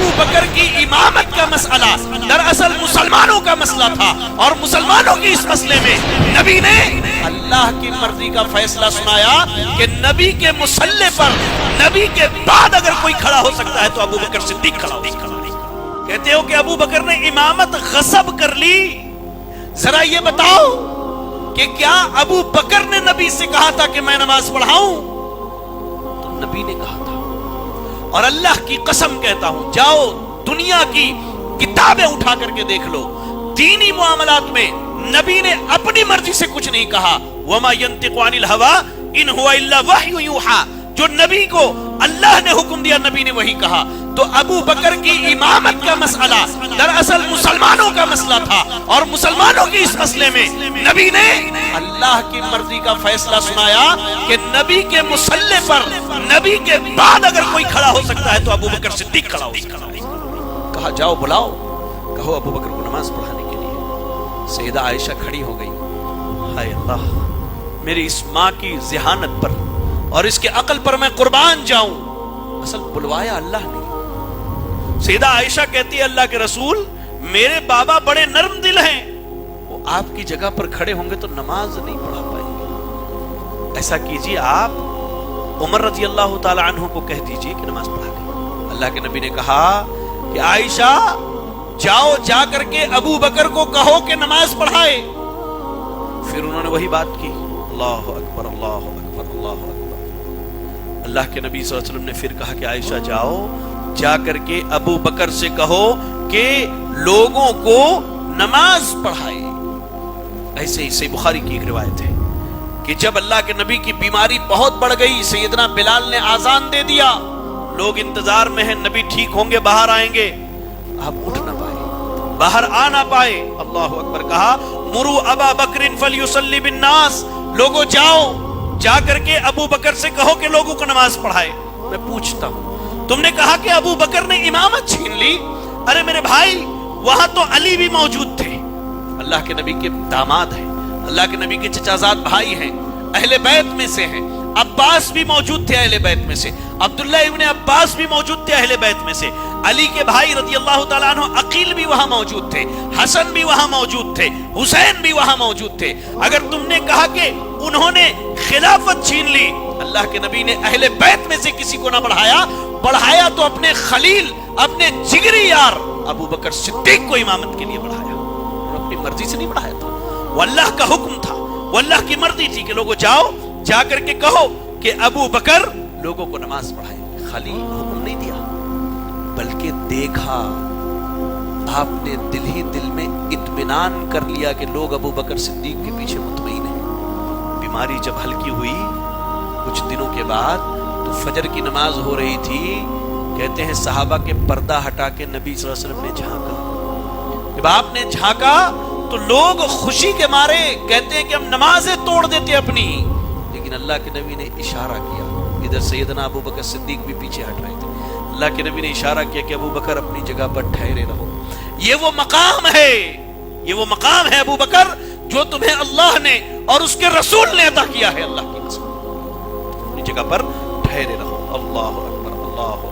ابو بکر کی امامت کا مسئلہ دراصل مسلمانوں کا مسئلہ تھا، اور مسلمانوں کی اس مسئلے میں نبی نے اللہ کی مرضی کا فیصلہ سنایا کہ نبی کے مصلی پر نبی کے بعد اگر کوئی کھڑا ہو سکتا ہے تو ابو بکر صدیق کھڑا ہو سکتا ہے۔ کہتے ہو کہ ابو بکر نے امامت غصب کر لی، ذرا یہ بتاؤ کہ کیا ابو بکر نے نبی سے کہا تھا کہ میں نماز پڑھاؤں؟ تو نبی نے کہا تھا، اور اللہ کی قسم کہتا ہوں، جاؤ دنیا کی کتابیں اٹھا کر کے دیکھ لو، دینی معاملات میں نبی نے اپنی مرضی سے کچھ نہیں کہا۔ وما ينطق عن الهوى ان هو الا وحی یوحى، جو نبی کو اللہ نے حکم دیا نبی نے وہی کہا۔ تو ابو بکر کی امامت کا مسئلہ دراصل مسلمانوں کا مسئلہ تھا، اور مسلمانوں کی اس مسئلے میں نبی نے اللہ کی مرضی کا فیصلہ سنایا کہ نبی کے مصلی پر نبی کے بعد اگر کوئی کھڑا ہو سکتا ہے تو ابو بکر صدیق کھڑا ہو سکتا ہے۔ کہا جاؤ بلاؤ، کہو ابو بکر کو نماز پڑھانے کے لیے۔ سیدہ عائشہ کھڑی ہو گئی، ہائے اللہ، میری اس ماں کی ذہانت پر اور اس کے عقل پر میں قربان جاؤں، اصل بلوایا اللہ نے۔ سیدہ عائشہ کہتی ہے اللہ کے رسول، میرے بابا بڑے نرم دل ہیں، وہ آپ کی جگہ پر کھڑے ہوں گے تو نماز نہیں پڑھا پائیں گے، ایسا کیجئے آپ عمر رضی اللہ تعالی عنہ کو کہہ دیجئے کہ نماز پڑھا لیں۔ اللہ کے نبی نے کہا کہ عائشہ جاؤ، جا کر کے ابو بکر کو کہو کہ نماز پڑھائے۔ پھر انہوں نے وہی بات کی، اللہ اکبر اللہ اکبر اللہ اکبر۔ اللہ کے نبی صلی اللہ علیہ وسلم نے پھر کہا کہ عائشہ جاؤ، جا کر کے ابو بکر سے کہو کہ لوگوں کو نماز پڑھائے۔ ایسے ہی صحیح بخاری کی ایک روایت ہے کہ جب اللہ کے نبی کی بیماری بہت بڑھ گئی، سیدنا بلال نے آذان دے دیا، لوگ انتظار میں ہیں نبی ٹھیک ہوں گے، باہر آئیں گے، آپ اٹھ نہ پائے، باہر آ نہ پائے۔ اللہ اکبر کہا، مرو ابا بکر فلیصلی بالناس، لوگوں جاؤ، جا کر کے ابو بکر سے کہو کہ لوگوں کو نماز پڑھائے۔ میں پوچھتا ہوں، تم نے کہا کہ ابو بکر نے امامت چھین لی، ارے میرے بھائی وہاں تو علی بھی موجود تھے، اللہ کے نبی کے داماد ہیں، اللہ کے نبی کے چچا زاد بھائی ہیں، اہل بیت میں سے ہیں، عباس بھی موجود تھے اہل بیت میں سے، عبداللہ ابن عباس بھی موجود تھے اہل بیت میں سے، علی کے بھائی رضی اللہ تعالیٰ عنہ عقیل بھی وہاں موجود تھے، حسن بھی وہاں موجود تھے، حسین بھی وہاں موجود تھے۔ اگر تم نے کہا کہ انہوں نے خلافت چھین لی، اللہ کے نبی نے اہل بیت میں سے کسی کو نہ بڑھایا تو اپنے خلیل، اپنے جگری یار ابو بکر صدیق کو امامت کے لیے بڑھایا، اور اپنی مرضی سے نہیں بڑھایا تھا، وہ اللہ کا حکم تھا، وہ اللہ کی مرضی تھی کہ لوگوں جاؤ، جا کر کے کہو کہ ابو بکر لوگوں کو نماز پڑھائے۔ خالی حکم نہیں دیا بلکہ دیکھا، آپ نے دل ہی دل میں اطمینان کر لیا کہ لوگ ابو بکر صدیق کے پیچھے مطمئن ہیں۔ بیماری جب ہلکی ہوئی کچھ دنوں کے بعد تو فجر کی نماز ہو رہی تھی، کہتے ہیں صحابہ کے پردہ ہٹا کے نبی صلی اللہ علیہ وسلم نے جھانکا، جب آپ نے جھانکا تو لوگ خوشی کے مارے کہتے ہیں کہ ہم نمازیں توڑ دیتے اپنی، لیکن اللہ کے نبی نے اشارہ کیا، ادھر سیدنا ابو بکر صدیق بھی پیچھے ہٹ رہے تھے، اللہ کے نبی نے اشارہ کیا کہ ابو بکر اپنی جگہ پر ٹھہرے رہو، یہ وہ مقام ہے، یہ وہ مقام ہے ابو بکر جو تمہیں اللہ نے اور اس کے رسول نے عطا کیا ہے، اللہ کی قسم، اپنی جگہ پر ٹھہرے رہو۔ اللہ اکبر اللہ